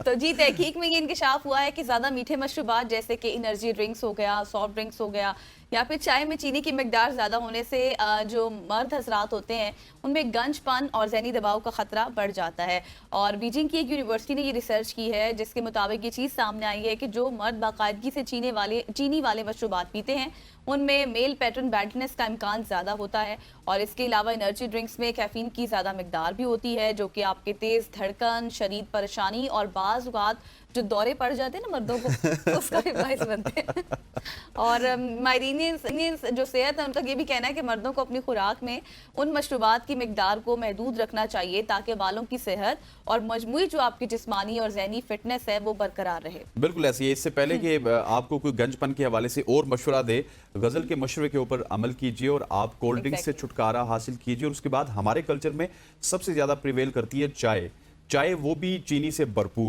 तो जी तहकीक में ये इंकशाफ हुआ है कि ज़्यादा मीठे मशरूबात जैसे कि एनर्जी ड्रिंक्स हो गया, सॉफ्ट ड्रिंक्स हो गया या फिर चाय में चीनी की मिकदार ज़्यादा होने से जो मर्द हजरात होते हैं उनमें गंजपन और ज़हनी दबाव का खतरा बढ़ जाता है। और बीजिंग की एक यूनिवर्सिटी ने ये रिसर्च की है जिसके मुताबिक ये चीज़ सामने आई है कि जो मर्द बाकायदगी से चीनी वाले मशरूबात पीते हैं उनमें मेल पैटर्न बैडनेस का इम्कान ज़्यादा होता है। और इसके अलावा एनर्जी ड्रिंक्स में कैफीन की ज़्यादा मिकदार भी होती है जो कि आपके तेज़ धड़कन, शरीर परेशानी और बाज़ औक़ात जो दौरे पड़ जाते हैं ना मर्दों को उसका भी बाइस बनते हैं। और माहिरीन जो सेहत है उनका ये भी कहना है कि मर्दों को अपनी खुराक में उन मशरूबात की मिकदार को महदूद रखना चाहिए ताकि बालों की सेहत और मजमूई जो आपकी जिस्मानी और जहनी फिटनेस है वो बरकरार रहे। बिल्कुल ऐसी है। इससे पहले कि आपको कोई गंजपन के हवाले से और मशवरा दे, गजल के मशवरे के ऊपर अमल कीजिए और आप कोल्ड ड्रिंक से छुटकारा हासिल कीजिए। और उसके बाद हमारे कल्चर में सबसे ज्यादा प्रिवेल करती है चाय, चाय वो भी चीनी से भरपूर।